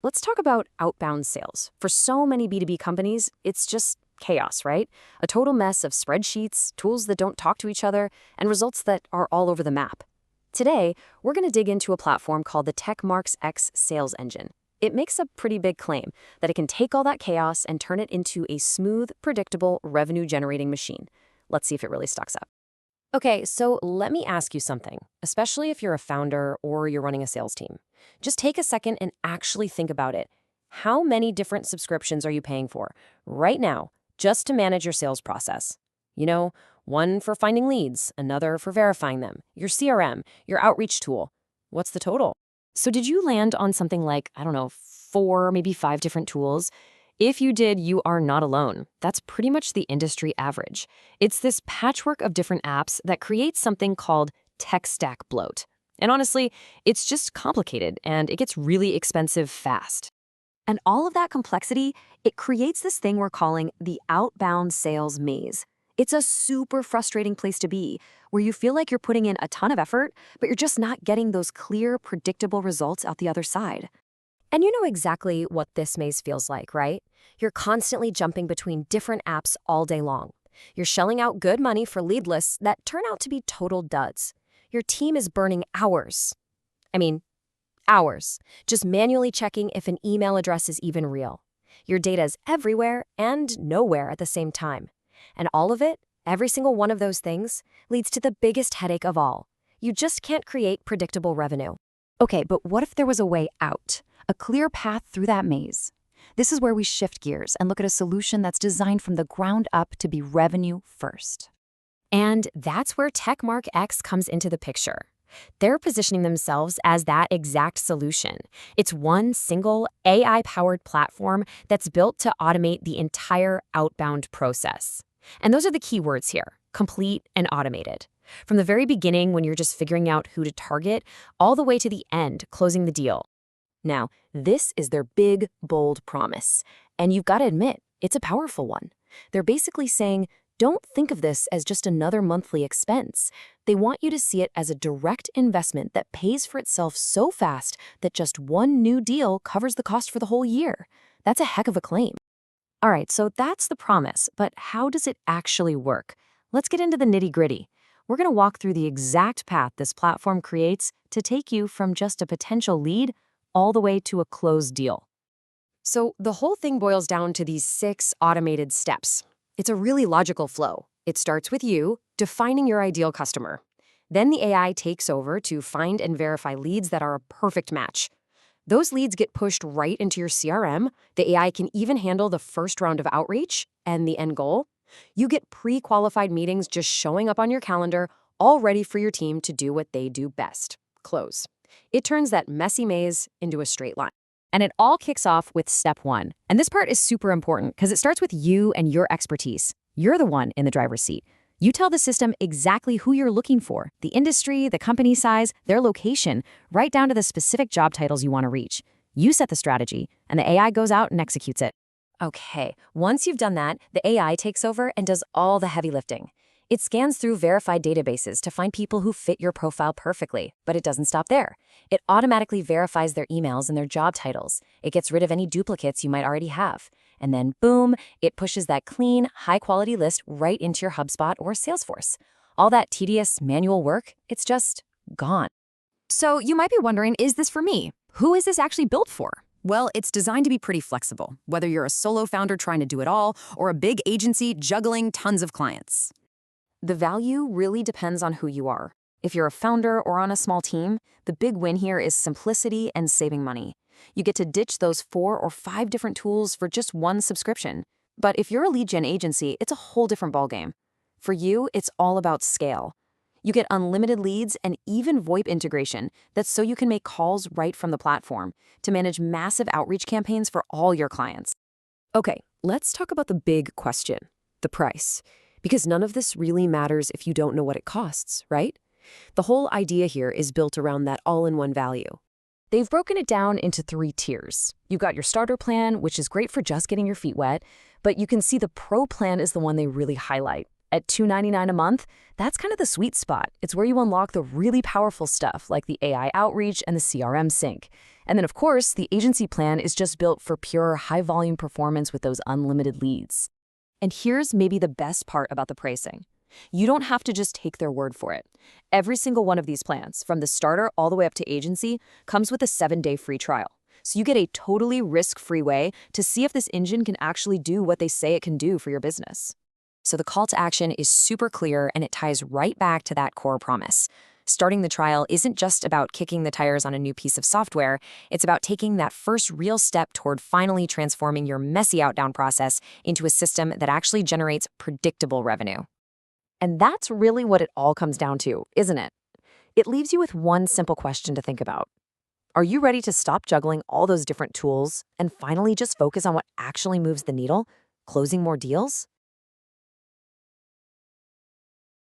Let's talk about outbound sales. For so many B2B companies, it's just chaos, right? A total mess of spreadsheets, tools that don't talk to each other, and results that are all over the map. Today, we're going to dig into a platform called the TechmarqX Sales Engine. It makes a pretty big claim that it can take all that chaos and turn it into a smooth, predictable, revenue-generating machine. Let's see if it really stocks up. Okay, so let me ask you something, especially if you're a founder or you're running a sales team. Just take a second and actually think about it. How many different subscriptions are you paying for right now just to manage your sales process? You know, one for finding leads, another for verifying them, your CRM, your outreach tool. What's the total? So did you land on something like, I don't know, 4, maybe 5 different tools? If you did, you are not alone. That's pretty much the industry average. It's this patchwork of different apps that creates something called tech stack bloat. And honestly, it's just complicated and it gets really expensive fast. And all of that complexity, it creates this thing we're calling the outbound sales maze. It's a super frustrating place to be, where you feel like you're putting in a ton of effort, but you're just not getting those clear, predictable results out the other side. And you know exactly what this maze feels like, right? You're constantly jumping between different apps all day long. You're shelling out good money for lead lists that turn out to be total duds. Your team is burning hours. Hours, just manually checking if an email address is even real. Your data is everywhere and nowhere at the same time. And all of it, every single one of those things, leads to the biggest headache of all. You just can't create predictable revenue. Okay, but what if there was a way out? A clear path through that maze? This is where we shift gears and look at a solution that's designed from the ground up to be revenue first. And that's where TechmarqX comes into the picture. They're positioning themselves as that exact solution. It's one single AI-powered platform that's built to automate the entire outbound process. And those are the key words here: complete and automated. From the very beginning, when you're just figuring out who to target, all the way to the end, closing the deal. Now, this is their big, bold promise. And you've got to admit, it's a powerful one. They're basically saying, don't think of this as just another monthly expense. They want you to see it as a direct investment that pays for itself so fast that just one new deal covers the cost for the whole year. That's a heck of a claim. All right, so that's the promise, but how does it actually work? Let's get into the nitty-gritty. We're going to walk through the exact path this platform creates to take you from just a potential lead all the way to a closed deal. So the whole thing boils down to these 6 automated steps. It's a really logical flow. It starts with you defining your ideal customer. Then the AI takes over to find and verify leads that are a perfect match. Those leads get pushed right into your CRM. The AI can even handle the first round of outreach and the end goal. You get pre-qualified meetings just showing up on your calendar, all ready for your team to do what they do best: close. It turns that messy maze into a straight line. And it all kicks off with step 1. And this part is super important because it starts with you and your expertise. You're the one in the driver's seat. You tell the system exactly who you're looking for: the industry, the company size, their location, right down to the specific job titles you want to reach. You set the strategy, and the AI goes out and executes it. Okay, once you've done that, the AI takes over and does all the heavy lifting. It scans through verified databases to find people who fit your profile perfectly, but it doesn't stop there. It automatically verifies their emails and their job titles. It gets rid of any duplicates you might already have. And then, boom, it pushes that clean, high-quality list right into your HubSpot or Salesforce. All that tedious manual work, it's just gone. So you might be wondering, is this for me? Who is this actually built for? Well, it's designed to be pretty flexible, whether you're a solo founder trying to do it all or a big agency juggling tons of clients. The value really depends on who you are. If you're a founder or on a small team, the big win here is simplicity and saving money. You get to ditch those 4 or 5 different tools for just one subscription. But if you're a lead gen agency, it's a whole different ballgame. For you, it's all about scale. You get unlimited leads and even VoIP integration. That's so you can make calls right from the platform to manage massive outreach campaigns for all your clients. Okay, let's talk about the big question: the price. Because none of this really matters if you don't know what it costs, right? The whole idea here is built around that all-in-one value. They've broken it down into 3 tiers. You've got your starter plan, which is great for just getting your feet wet, but you can see the pro plan is the one they really highlight. At $299 a month, that's kind of the sweet spot. It's where you unlock the really powerful stuff like the AI outreach and the CRM sync. And then, of course, the agency plan is just built for pure high-volume performance with those unlimited leads. And here's maybe the best part about the pricing. You don't have to just take their word for it. Every single one of these plans, from the starter all the way up to agency, comes with a 7-day free trial. So you get a totally risk-free way to see if this engine can actually do what they say it can do for your business. So the call to action is super clear, and it ties right back to that core promise. Starting the trial isn't just about kicking the tires on a new piece of software. It's about taking that first real step toward finally transforming your messy outbound process into a system that actually generates predictable revenue. And that's really what it all comes down to, isn't it? It leaves you with one simple question to think about. Are you ready to stop juggling all those different tools and finally just focus on what actually moves the needle, closing more deals?